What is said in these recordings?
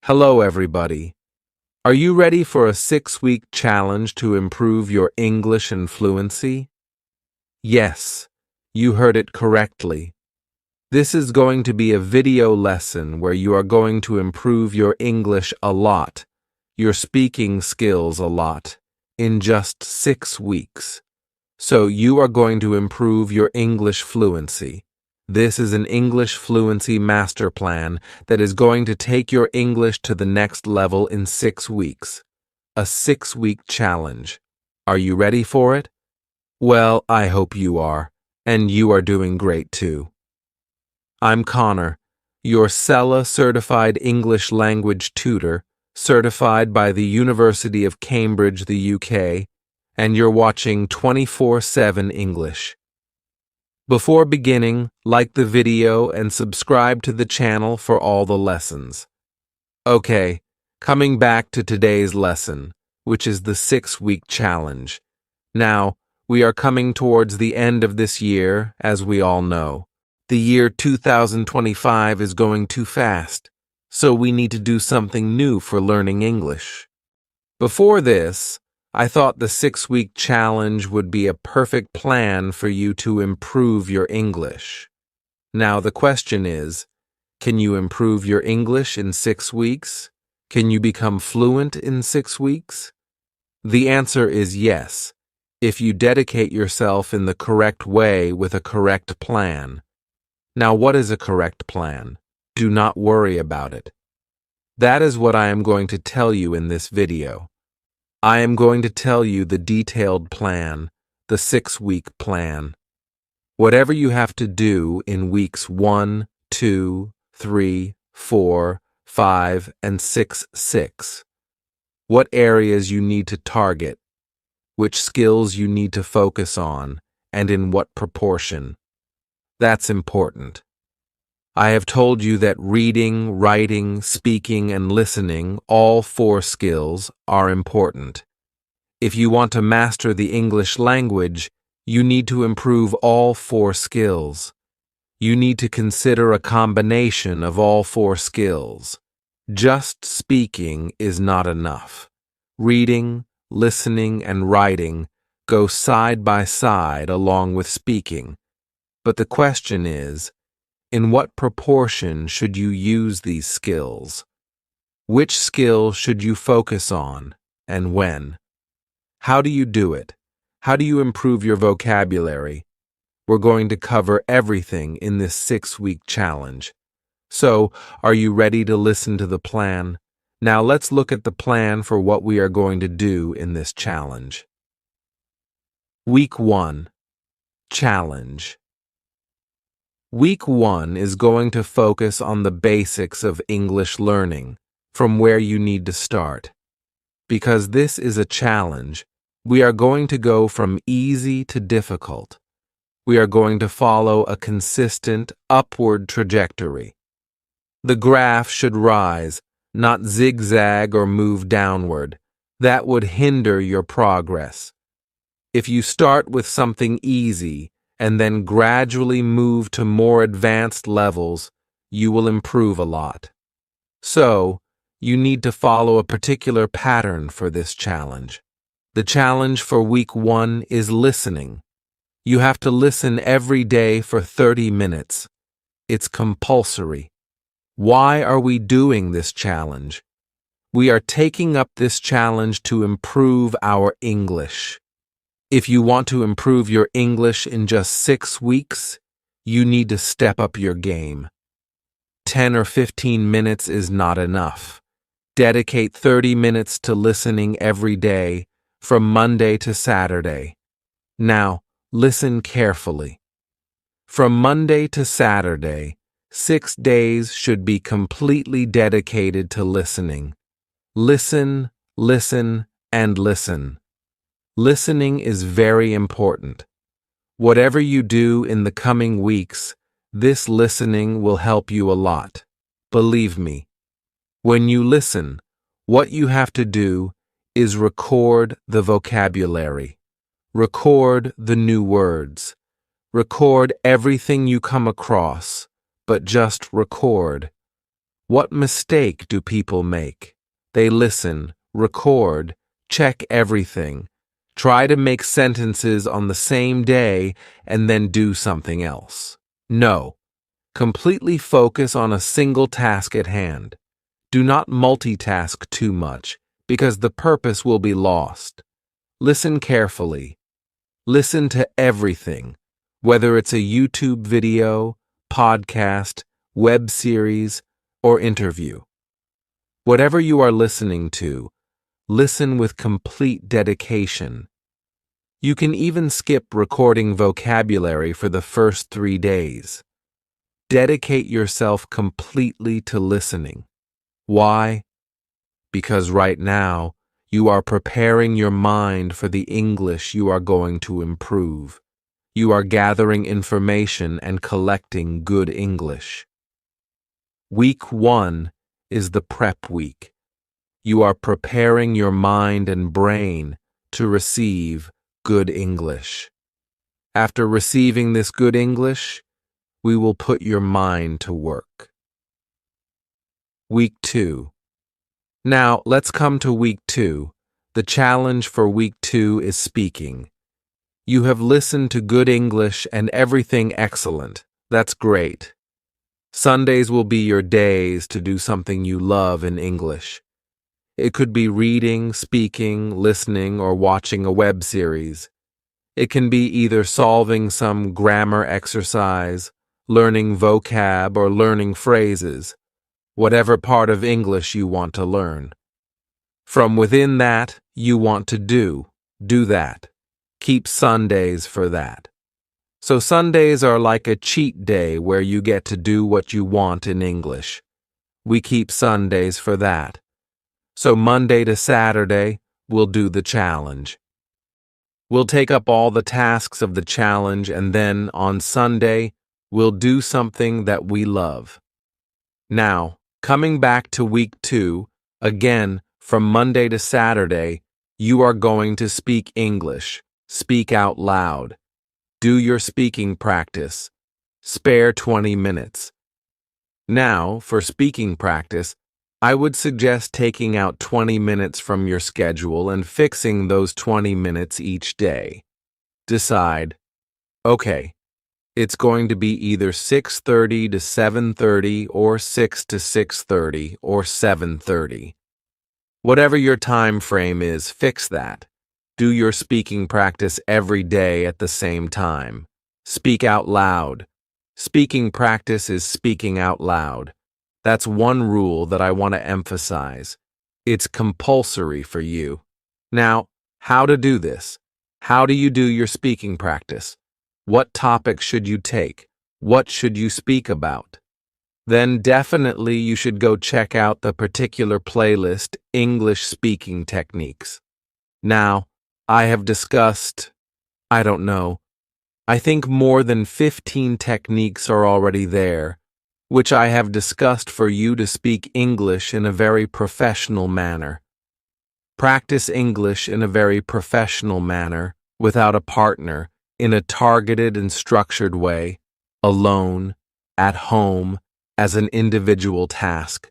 Hello, everybody. Are you ready for a 6-week challenge to improve your English and fluency? Yes, you heard it correctly. This is going to be a video lesson where you are going to improve your English a lot, your speaking skills a lot, in just 6 weeks. So you are going to improve your English fluency. This is an English fluency master plan that is going to take your English to the next level in 6 weeks. A 6-week challenge. Are you ready for it? Well, I hope you are, and you are doing great too. I'm Connor, your CELA certified English language tutor, certified by the University of Cambridge, the UK, and you're watching 24/7 English. Before beginning, like the video and subscribe to the channel for all the lessons. Okay, coming back to today's lesson, which is the 6-week challenge. Now, we are coming towards the end of this year, as we all know. The year 2025 is going too fast, so we need to do something new for learning English. Before this, I thought the 6-week challenge would be a perfect plan for you to improve your English. Now the question is, can you improve your English in 6 weeks? Can you become fluent in 6 weeks? The answer is yes, if you dedicate yourself in the correct way with a correct plan. Now what is a correct plan? Do not worry about it. That is what I am going to tell you in this video. I am going to tell you the detailed plan, the 6-week plan. Whatever you have to do in weeks 1, 2, 3, 4, 5, and 6. What areas you need to target, which skills you need to focus on, and in what proportion. That's important. I have told you that reading, writing, speaking, and listening, all 4 skills, are important. If you want to master the English language, you need to improve all 4 skills. You need to consider a combination of all 4 skills. Just speaking is not enough. Reading, listening, and writing go side by side along with speaking. But the question is, in what proportion should you use these skills? Which skill should you focus on, and when? How do you do it? How do you improve your vocabulary? We're going to cover everything in this 6-week challenge. So, are you ready to listen to the plan? Now let's look at the plan for what we are going to do in this challenge. Week 1. Challenge. Week 1 is going to focus on the basics of English learning, from where you need to start. Because this is a challenge, we are going to go from easy to difficult. We are going to follow a consistent upward trajectory. The graph should rise, not zigzag or move downward. That would hinder your progress. If you start with something easy, and then gradually move to more advanced levels, you will improve a lot. So, you need to follow a particular pattern for this challenge. The challenge for week 1 is listening. You have to listen every day for 30 minutes. It's compulsory. Why are we doing this challenge? We are taking up this challenge to improve our English. If you want to improve your English in just 6 weeks, you need to step up your game. 10 or 15 minutes is not enough. Dedicate 30 minutes to listening every day, from Monday to Saturday. Now, listen carefully. From Monday to Saturday, 6 days should be completely dedicated to listening. Listen, listen, and listen. Listening is very important. Whatever you do in the coming weeks, this listening will help you a lot. Believe me. When you listen, what you have to do is record the vocabulary. Record the new words. Record everything you come across, but just record. What mistake do people make? They listen, record, check everything, try to make sentences on the same day, and then do something else. No. Completely focus on a single task at hand. Do not multitask too much, because the purpose will be lost. Listen carefully. Listen to everything, whether it's a YouTube video, podcast, web series, or interview. Whatever you are listening to, listen with complete dedication. You can even skip recording vocabulary for the first 3 days. Dedicate yourself completely to listening. Why? Because right now, you are preparing your mind for the English you are going to improve. You are gathering information and collecting good English. Week 1 is the prep week. You are preparing your mind and brain to receive good English. After receiving this good English, we will put your mind to work. Week 2. Now, let's come to week 2. The challenge for week 2 is speaking. You have listened to good English and everything excellent. That's great. Sundays will be your days to do something you love in English. It could be reading, speaking, listening, or watching a web series. It can be either solving some grammar exercise, learning vocab, or learning phrases. Whatever part of English you want to learn. From within that you want to do that. Keep Sundays for that. So Sundays are like a cheat day where you get to do what you want in English. We keep Sundays for that. So Monday to Saturday, we'll do the challenge. We'll take up all the tasks of the challenge, and then on Sunday, we'll do something that we love. Now, coming back to week 2, again, from Monday to Saturday, you are going to speak English. Speak out loud. Do your speaking practice. Spare 20 minutes. Now, for speaking practice, I would suggest taking out 20 minutes from your schedule and fixing those 20 minutes each day. Decide, okay, it's going to be either 6:30 to 7:30 or 6 to 6:30 or 7:30. Whatever your time frame is, fix that. Do your speaking practice every day at the same time. Speak out loud. Speaking practice is speaking out loud. That's one rule that I want to emphasize. It's compulsory for you. Now, how to do this? How do you do your speaking practice? What topic should you take? What should you speak about? Then definitely you should go check out the particular playlist, English Speaking Techniques. Now, I have discussed, I think more than 15 techniques are already there, which I have discussed for you to speak English in a very professional manner. Practice English in a very professional manner, without a partner, in a targeted and structured way, alone, at home, as an individual task.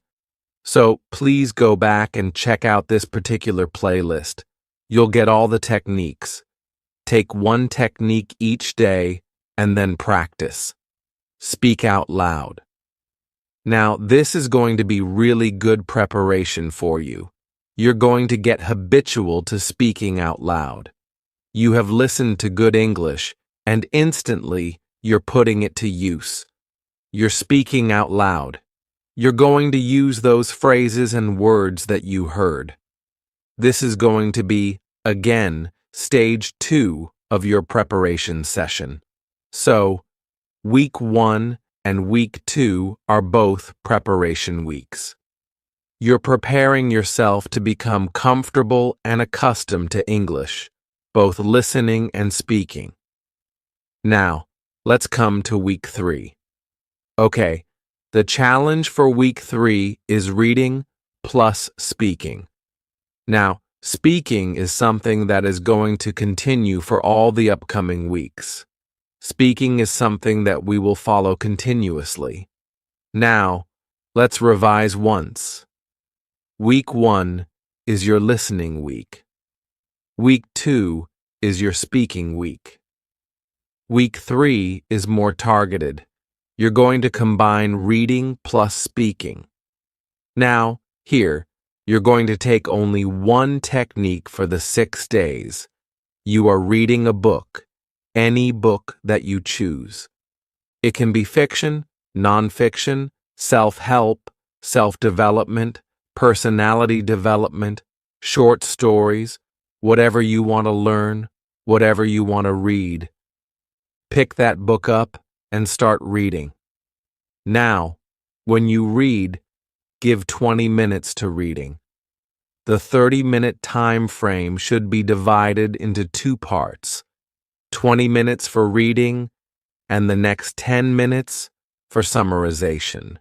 So please go back and check out this particular playlist. You'll get all the techniques. Take one technique each day and then practice. Speak out loud. Now, this is going to be really good preparation for you. You're going to get habitual to speaking out loud. You have listened to good English, and instantly you're putting it to use. You're speaking out loud. You're going to use those phrases and words that you heard. This is going to be, again, stage 2 of your preparation session. So, week 1 and week 2 are both preparation weeks. You're preparing yourself to become comfortable and accustomed to English, both listening and speaking. Now, let's come to week 3. Okay, the challenge for week 3 is reading plus speaking. Now, speaking is something that is going to continue for all the upcoming weeks. Speaking is something that we will follow continuously. Now, Let's revise once. Week 1 is your listening week. Week 2 is your speaking week. Week 3 is more targeted. You're going to combine reading plus speaking. Now, here, you're going to take only one technique for the 6 days. You are reading a book, any book that you choose. It can be fiction, nonfiction, self-help, self-development, personality development, short stories, whatever you want to learn, whatever you want to read. Pick that book up and start reading. Now, when you read, give 20 minutes to reading. The 30-minute time frame should be divided into 2 parts. 20 minutes for reading and the next 10 minutes for summarization.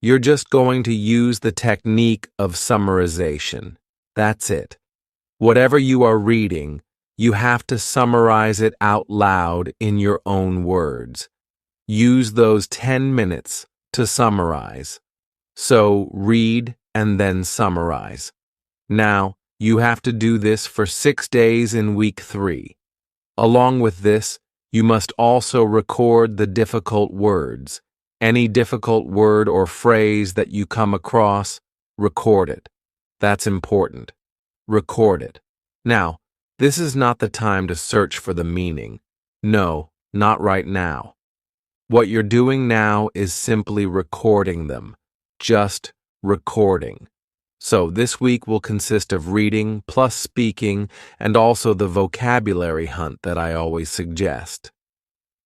You're just going to use the technique of summarization. That's it. Whatever you are reading, you have to summarize it out loud in your own words. Use those 10 minutes to summarize. So read and then summarize. Now, you have to do this for 6 days in week 3. Along with this, you must also record the difficult words. Any difficult word or phrase that you come across, record it. That's important. Record it. Now, this is not the time to search for the meaning. No, not right now. What you're doing now is simply recording them. Just recording. So this week will consist of reading plus speaking and also the vocabulary hunt that I always suggest.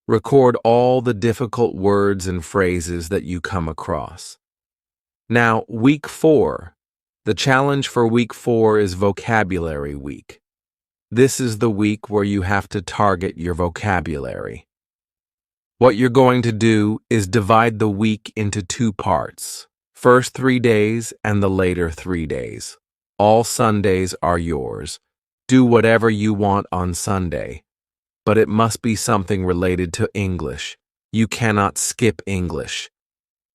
Record all the difficult words and phrases that you come across. Now, week 4. The challenge for week 4 is vocabulary week. This is the week where you have to target your vocabulary. What you're going to do is divide the week into 2 parts. First 3 days and the later 3 days. All Sundays are yours. Do whatever you want on Sunday. But it must be something related to English. You cannot skip English.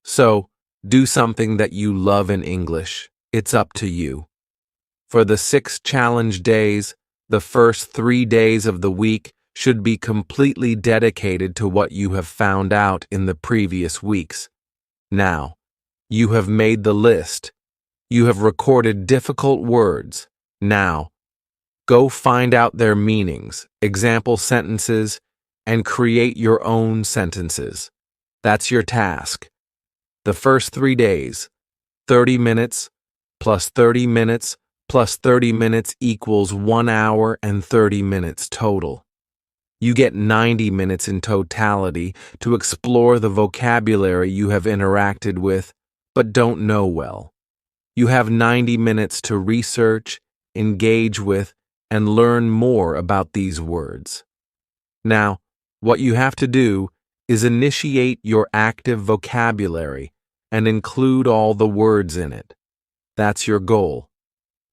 So, do something that you love in English. It's up to you. For the 6 challenge days, the first 3 days of the week should be completely dedicated to what you have found out in the previous weeks. Now, you have made the list. You have recorded difficult words. Now, go find out their meanings, example sentences, and create your own sentences. That's your task. The first 3 days, 30 minutes, plus 30 minutes, plus 30 minutes equals 1 hour and 30 minutes total. You get 90 minutes in totality to explore the vocabulary you have interacted with, but don't know well. You have 90 minutes to research, engage with, and learn more about these words. Now, what you have to do is initiate your active vocabulary and include all the words in it. That's your goal.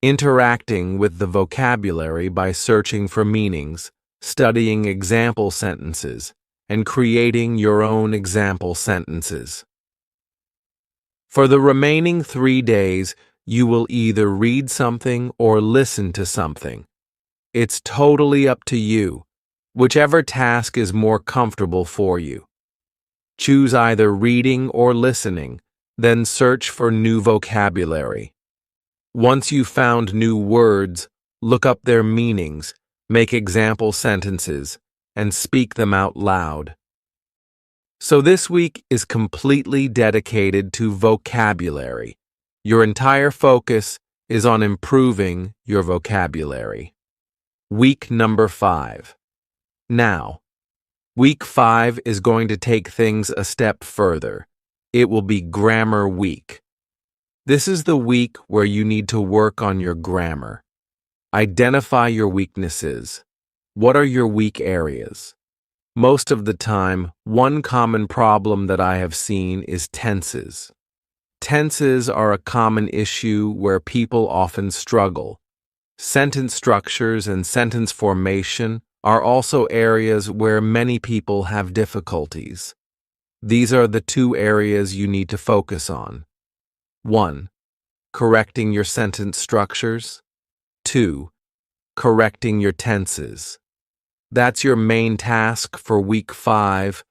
Interacting with the vocabulary by searching for meanings, studying example sentences, and creating your own example sentences. For the remaining 3 days, you will either read something or listen to something. It's totally up to you, whichever task is more comfortable for you. Choose either reading or listening, then search for new vocabulary. Once you've found new words, look up their meanings, make example sentences, and speak them out loud. So this week is completely dedicated to vocabulary. Your entire focus is on improving your vocabulary. Week number 5. Now, week 5 is going to take things a step further. It will be grammar week. This is the week where you need to work on your grammar. Identify your weaknesses. What are your weak areas? Most of the time, one common problem that I have seen is tenses. Tenses are a common issue where people often struggle. Sentence structures and sentence formation are also areas where many people have difficulties. These are the two areas you need to focus on. 1. Correcting your sentence structures. 2. Correcting your tenses. That's your main task for week 5.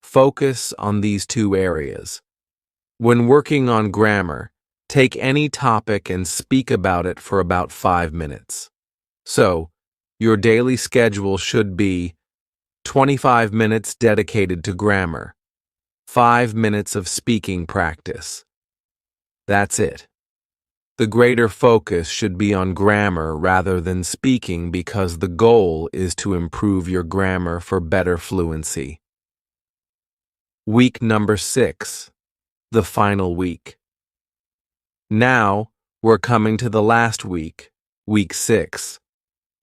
Focus on these two areas. When working on grammar, take any topic and speak about it for about 5 minutes. So, your daily schedule should be 25 minutes dedicated to grammar, 5 minutes of speaking practice. That's it. The greater focus should be on grammar rather than speaking because the goal is to improve your grammar for better fluency. Week number 6, the final week. Now, we're coming to the last week, week 6.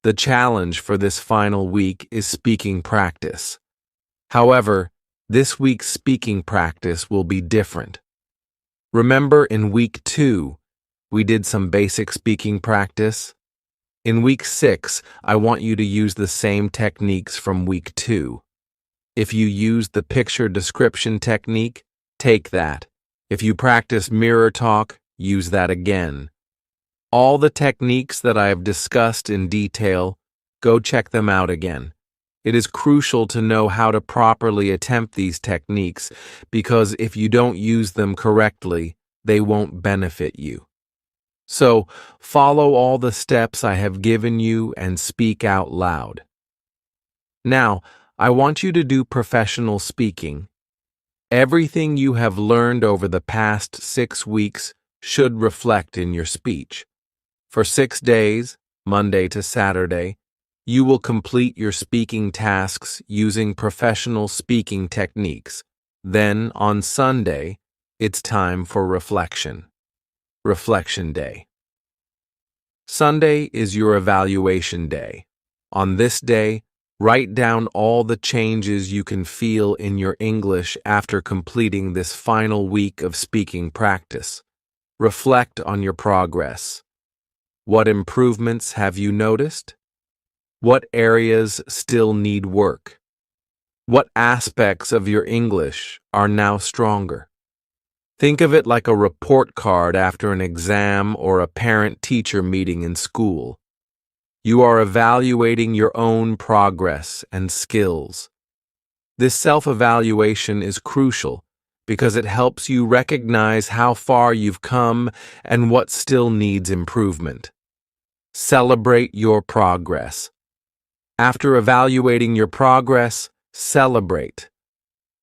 The challenge for this final week is speaking practice. However, this week's speaking practice will be different. Remember in week 2, we did some basic speaking practice? In week 6, I want you to use the same techniques from week 2. If you use the picture description technique, take that. If you practice mirror talk, use that again. All the techniques that I have discussed in detail, go check them out again. It is crucial to know how to properly attempt these techniques because if you don't use them correctly, they won't benefit you. So, follow all the steps I have given you and speak out loud. Now, I want you to do professional speaking. Everything you have learned over the past 6 weeks should reflect in your speech. For 6 days, Monday to Saturday, you will complete your speaking tasks using professional speaking techniques. Then, on Sunday, it's time for reflection. Reflection Day. Sunday is your evaluation day. On this day, write down all the changes you can feel in your English after completing this final week of speaking practice. Reflect on your progress. What improvements have you noticed? What areas still need work? What aspects of your English are now stronger? Think of it like a report card after an exam or a parent-teacher meeting in school. You are evaluating your own progress and skills. This self-evaluation is crucial because it helps you recognize how far you've come and what still needs improvement. Celebrate your progress. After evaluating your progress, celebrate.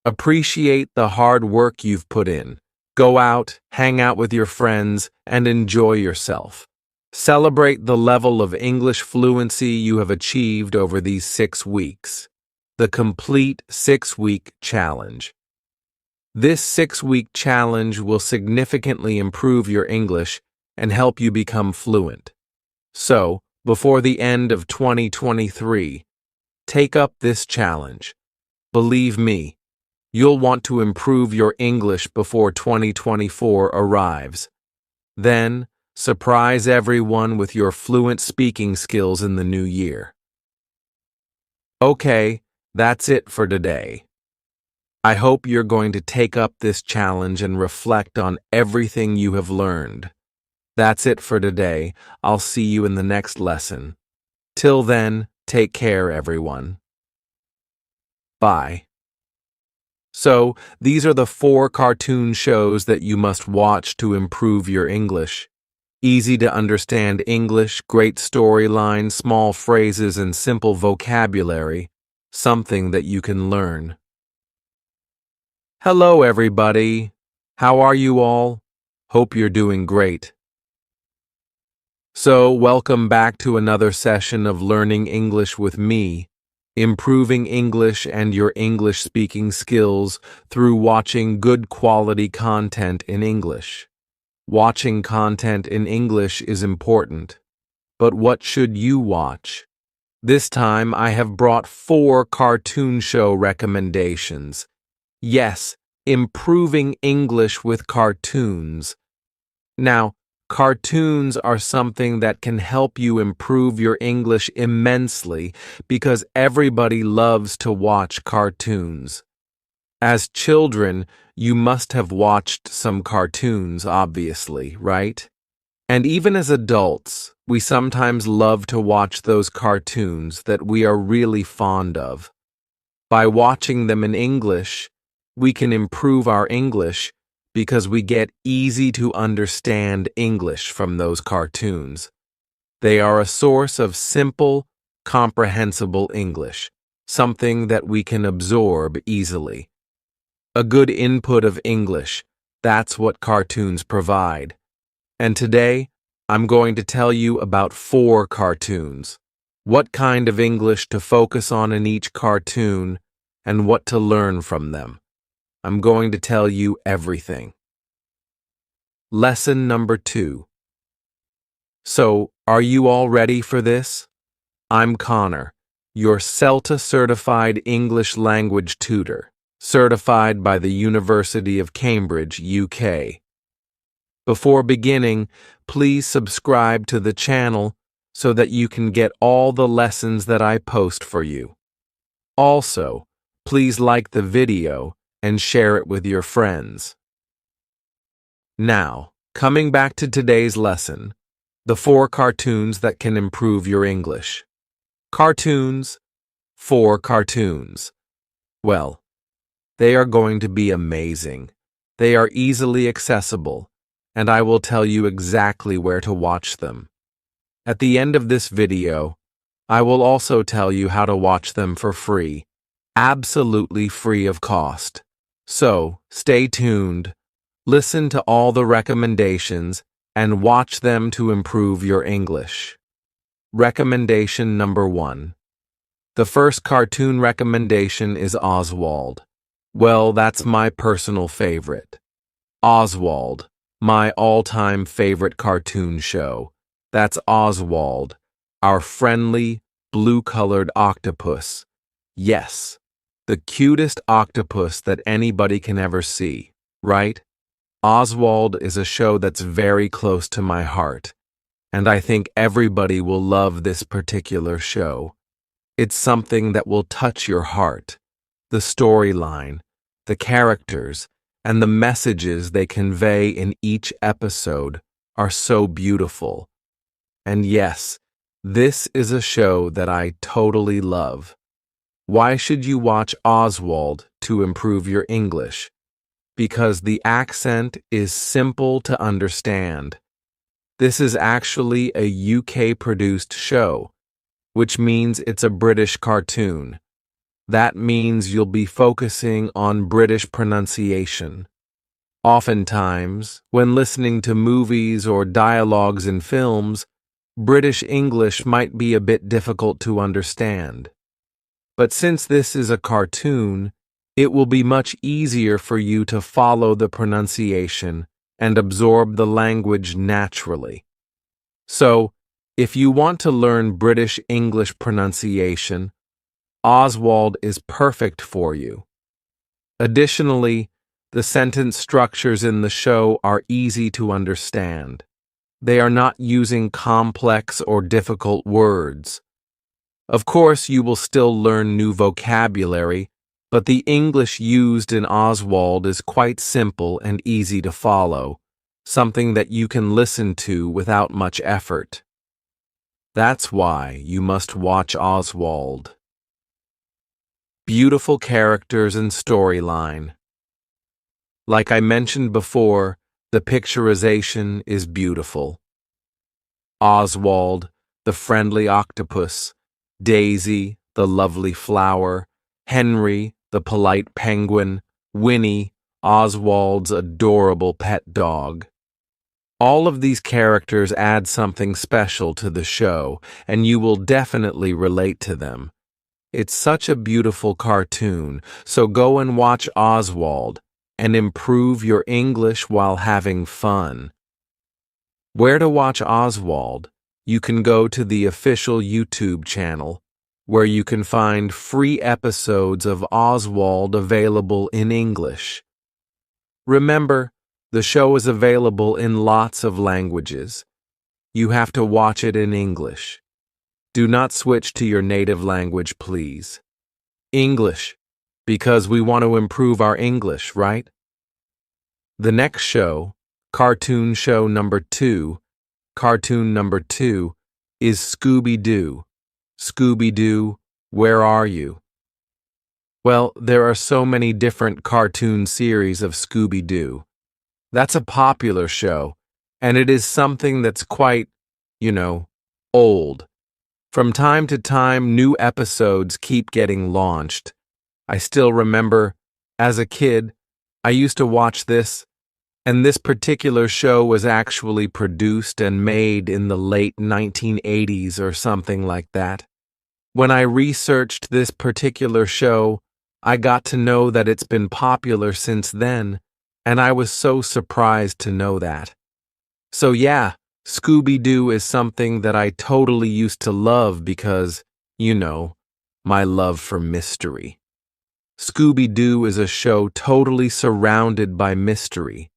Appreciate the hard work you've put in. Go out, hang out with your friends, and enjoy yourself. Celebrate the level of English fluency you have achieved over these 6 weeks. The complete 6-week challenge. This 6-week challenge will significantly improve your English and help you become fluent. So, before the end of 2023, take up this challenge. Believe me, you'll want to improve your English before 2024 arrives. Then, surprise everyone with your fluent speaking skills in the new year. Okay, that's it for today. I hope you're going to take up this challenge and reflect on everything you have learned. That's it for today. I'll see you in the next lesson. Till then, take care, everyone. Bye. So, these are the 4 cartoon shows that you must watch to improve your English. Easy to understand English, great storyline, small phrases, and simple vocabulary. Something that you can learn. Hello, everybody. How are you all? Hope you're doing great. So, welcome back to another session of Learning English with me, improving English and your English speaking skills through watching good quality content in English. Watching content in English is important, but what should you watch? This time I have brought 4 cartoon show recommendations. Yes, improving English with cartoons. Now, cartoons are something that can help you improve your English immensely because everybody loves to watch cartoons. As children, you must have watched some cartoons, obviously, right? And even as adults, we sometimes love to watch those cartoons that we are really fond of. By watching them in English, we can improve our English because we get easy to understand English from those cartoons. They are a source of simple, comprehensible English, something that we can absorb easily. A good input of English, that's what cartoons provide. And today, I'm going to tell you about 4 cartoons, what kind of English to focus on in each cartoon, and what to learn from them. I'm going to tell you everything. Lesson number 2. So, are you all ready for this? I'm Connor, your CELTA certified English language tutor, certified by the University of Cambridge, UK. Before beginning, please subscribe to the channel so that you can get all the lessons that I post for you. Also, please like the video and share it with your friends. Now, coming back to today's lesson, the 4 cartoons that can improve your English. Cartoons, 4 cartoons. Well, they are going to be amazing. They are easily accessible, and I will tell you exactly where to watch them. At the end of this video, I will also tell you how to watch them for free, absolutely free of cost. So, stay tuned, listen to all the recommendations, and watch them to improve your English. Recommendation number 1. The first cartoon recommendation is Oswald. Well, that's my personal favorite. Oswald, my all-time favorite cartoon show. That's Oswald, our friendly, blue-colored octopus. Yes, the cutest octopus that anybody can ever see, right? Oswald is a show that's very close to my heart, and I think everybody will love this particular show. It's something that will touch your heart. The storyline, the characters, and the messages they convey in each episode are so beautiful. And yes, this is a show that I totally love. Why should you watch Oswald to improve your English? Because the accent is simple to understand. This is actually a UK-produced show, which means it's a British cartoon. That means you'll be focusing on British pronunciation. Oftentimes, when listening to movies or dialogues in films, British English might be a bit difficult to understand. But since this is a cartoon, it will be much easier for you to follow the pronunciation and absorb the language naturally. So, if you want to learn British English pronunciation, Oswald is perfect for you. Additionally, the sentence structures in the show are easy to understand. They are not using complex or difficult words. Of course, you will still learn new vocabulary, but the English used in Oswald is quite simple and easy to follow, something that you can listen to without much effort. That's why you must watch Oswald. Beautiful characters and storyline. Like I mentioned before, the picturization is beautiful. Oswald, the friendly octopus, Daisy, the lovely flower, Henry, the polite penguin, Winnie, Oswald's adorable pet dog. All of these characters add something special to the show, and you will definitely relate to them. It's such a beautiful cartoon, so go and watch Oswald and improve your English while having fun. Where to watch Oswald? You can go to the official YouTube channel, where you can find free episodes of Oswald available in English. Remember, the show is available in lots of languages. You have to watch it in English. Do not switch to your native language, please. English, because we want to improve our English, right? The next show, cartoon number two, is Scooby-Doo. Scooby-Doo, where are you? Well, there are so many different cartoon series of Scooby-Doo. That's a popular show, and it is something that's quite, old. From time to time, new episodes keep getting launched. I still remember, as a kid, I used to watch this, and this particular show was actually produced and made in the late 1980s or something like that. When I researched this particular show, I got to know that it's been popular since then, and I was so surprised to know that. So yeah, Scooby-Doo is something that I totally used to love because, my love for mystery. Scooby-Doo is a show totally surrounded by mystery.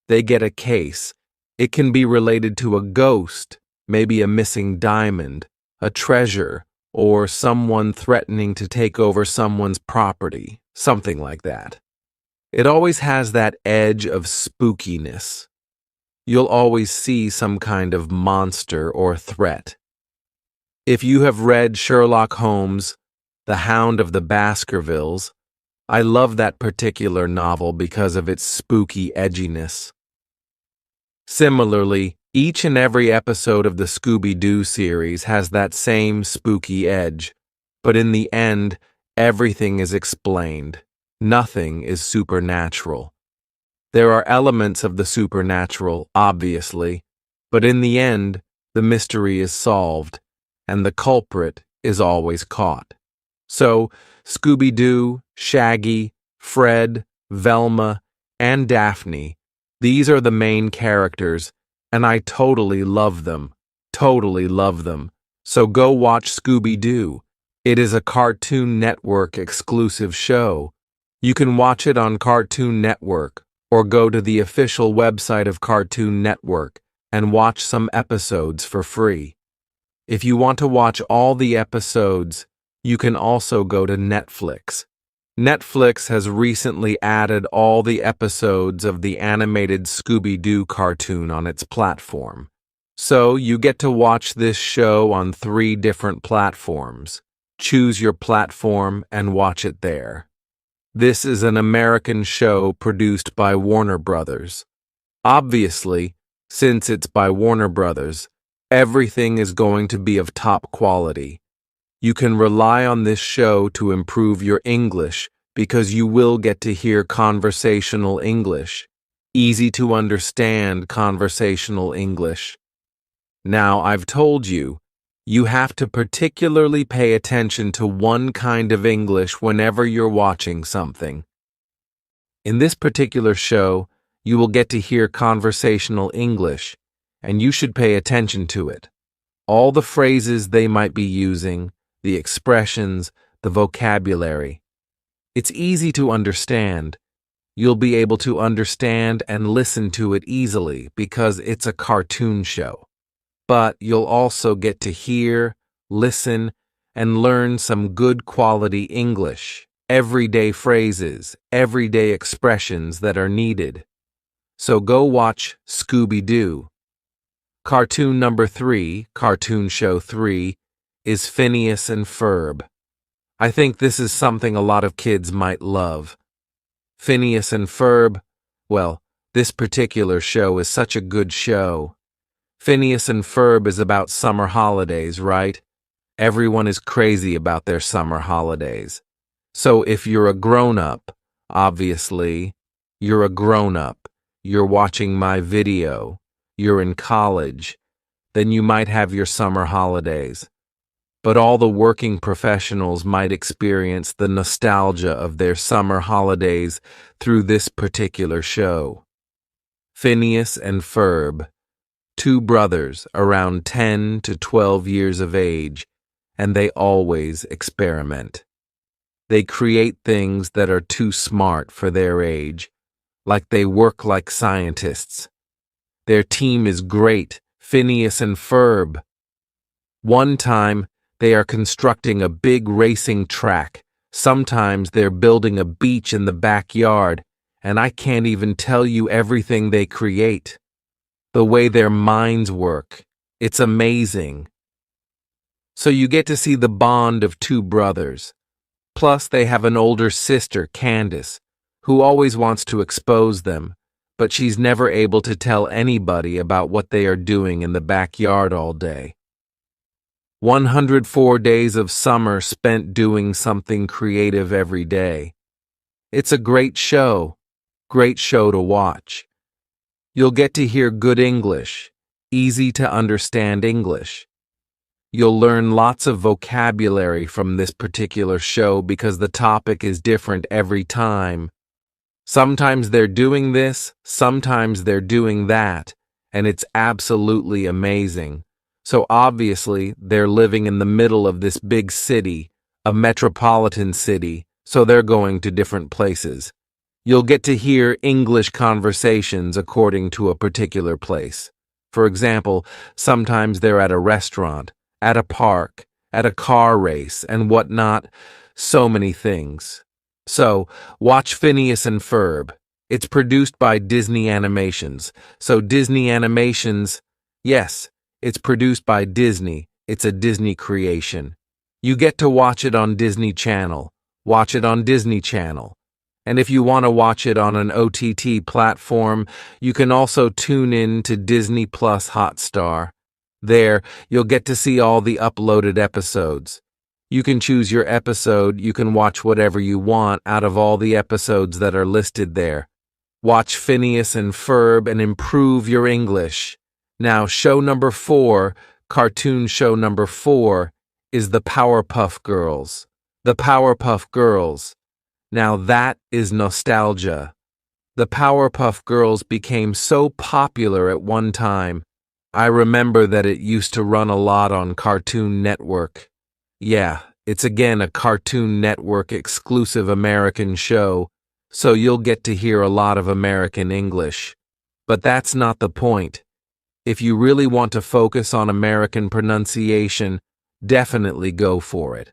They get a case. It can be related to a ghost, maybe a missing diamond, a treasure, or someone threatening to take over someone's property, something like that. It always has that edge of spookiness. You'll always see some kind of monster or threat. If you have read Sherlock Holmes, The Hound of the Baskervilles, I love that particular novel because of its spooky edginess. Similarly, each and every episode of the Scooby-Doo series has that same spooky edge, but in the end, everything is explained. Nothing is supernatural. There are elements of the supernatural, obviously, but in the end, the mystery is solved, and the culprit is always caught. So, Scooby-Doo, Shaggy, Fred, Velma, and Daphne, these are the main characters, and I totally love them. Totally love them. So go watch Scooby-Doo. It is a Cartoon Network exclusive show. You can watch it on Cartoon Network, or go to the official website of Cartoon Network and watch some episodes for free. If you want to watch all the episodes, you can also go to Netflix. Netflix has recently added all the episodes of the animated Scooby-Doo cartoon on its platform. So you get to watch this show on 3 different platforms. Choose your platform and watch it there. This is an American show produced by Warner Brothers. Obviously, since it's by Warner Brothers, everything is going to be of top quality. You can rely on this show to improve your English because you will get to hear conversational English, easy to understand conversational English. Now, I've told you, you have to particularly pay attention to one kind of English whenever you're watching something. In this particular show, you will get to hear conversational English, and you should pay attention to it. All the phrases they might be using, the expressions, the vocabulary. It's easy to understand. You'll be able to understand and listen to it easily because it's a cartoon show. But you'll also get to hear, listen, and learn some good quality English, everyday phrases, everyday expressions that are needed. So go watch Scooby-Doo. Cartoon number 3, Cartoon Show 3, is Phineas and Ferb. I think this is something a lot of kids might love. Phineas and Ferb, well, this particular show is such a good show. Phineas and Ferb is about summer holidays, right? Everyone is crazy about their summer holidays. So if you're a grown-up, obviously, you're a grown-up, you're watching my video, you're in college, then you might have your summer holidays. But all the working professionals might experience the nostalgia of their summer holidays through this particular show. Phineas and Ferb, 2 brothers around 10 to 12 years of age, and they always experiment. They create things that are too smart for their age, like they work like scientists. Their team is great, Phineas and Ferb. One time, they are constructing a big racing track, Sometimes they're building a beach in the backyard, and I can't even tell you everything they create. The way their minds work, it's amazing. So you get to see the bond of two brothers. Plus, they have an older sister, Candace, who always wants to expose them, but she's never able to tell anybody about what they are doing in the backyard all day. 104 days of summer spent doing something creative every day. It's a great show to watch. You'll get to hear good English, easy to understand English. You'll learn lots of vocabulary from this particular show because the topic is different every time. Sometimes they're doing this, sometimes they're doing that, and it's absolutely amazing. So obviously, they're living in the middle of this big city, a metropolitan city, so they're going to different places. You'll get to hear English conversations according to a particular place. For example, sometimes they're at a restaurant, at a park, at a car race, and whatnot. So many things. So, watch Phineas and Ferb. It's produced by Disney Animations. So Disney Animations, yes, it's produced by Disney. It's a Disney creation. You get to watch it on Disney Channel. Watch it on Disney Channel. And if you want to watch it on an OTT platform, you can also tune in to Disney Plus Hotstar. There, you'll get to see all the uploaded episodes. You can choose your episode, you can watch whatever you want out of all the episodes that are listed there. Watch Phineas and Ferb and improve your English. Now, cartoon show number 4, is the Powerpuff Girls. The Powerpuff Girls. Now that is nostalgia. The Powerpuff Girls became so popular at one time. I remember that it used to run a lot on Cartoon Network. Yeah, it's again a Cartoon Network exclusive American show, so you'll get to hear a lot of American English. But that's not the point. If you really want to focus on American pronunciation, definitely go for it.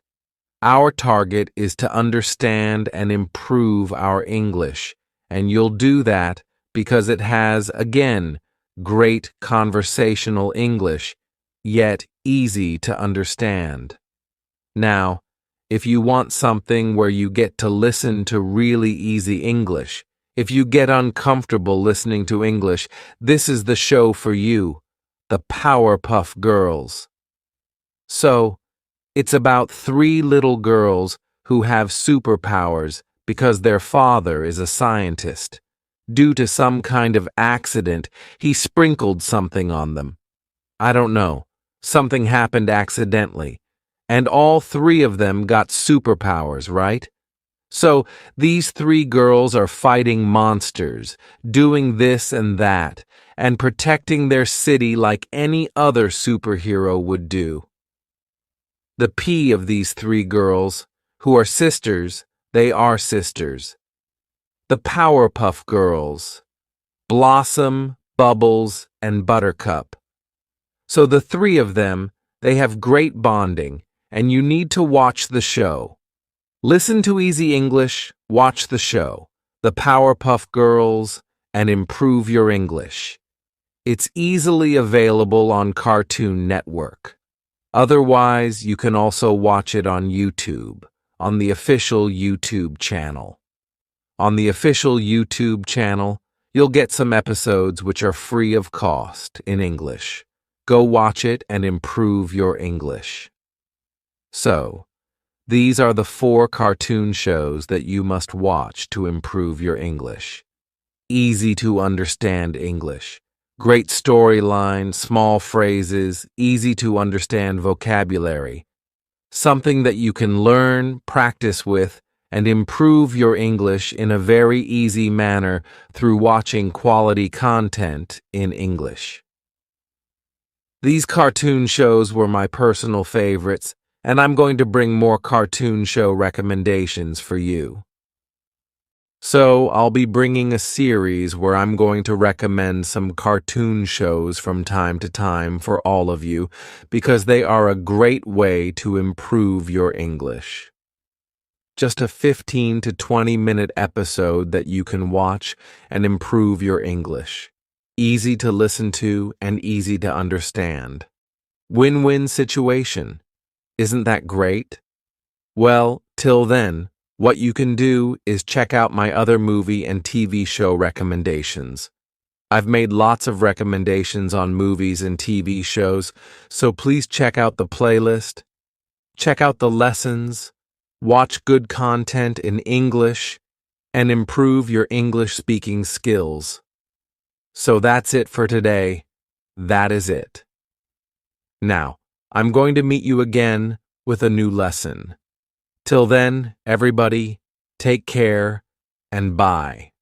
Our target is to understand and improve our English, and you'll do that because it has, again, great conversational English, yet easy to understand. Now, if you want something where you get to listen to really easy English, if you get uncomfortable listening to English, this is the show for you, the Powerpuff Girls. So, it's about 3 little girls who have superpowers because their father is a scientist. Due to some kind of accident, he sprinkled something on them. I don't know. Something happened accidentally. And all 3 of them got superpowers, right? So these 3 girls are fighting monsters, doing this and that, and protecting their city like any other superhero would do. The P of these 3 girls, who are sisters, they are sisters. The Powerpuff Girls, Blossom, Bubbles, and Buttercup. So the 3 of them, they have great bonding, and you need to watch the show. Listen to Easy English, watch the show, The Powerpuff Girls, and improve your English. It's easily available on Cartoon Network. Otherwise, you can also watch it on YouTube, on the official YouTube channel. On the official YouTube channel, you'll get some episodes which are free of cost in English. Go watch it and improve your English. So, these are the 4 cartoon shows that you must watch to improve your English. Easy to understand English. Great storyline, small phrases, easy to understand vocabulary. Something that you can learn, practice with, and improve your English in a very easy manner through watching quality content in English. These cartoon shows were my personal favorites, and I'm going to bring more cartoon show recommendations for you. So, I'll be bringing a series where I'm going to recommend some cartoon shows from time to time for all of you because they are a great way to improve your English. Just a 15 to 20-minute episode that you can watch and improve your English. Easy to listen to and easy to understand. Win-win situation. Isn't that great? Well, till then, what you can do is check out my other movie and TV show recommendations. I've made lots of recommendations on movies and TV shows, so please check out the playlist, check out the lessons, watch good content in English, and improve your English speaking skills. So that's it for today. That is it. Now, I'm going to meet you again with a new lesson. Till then, everybody, take care and bye.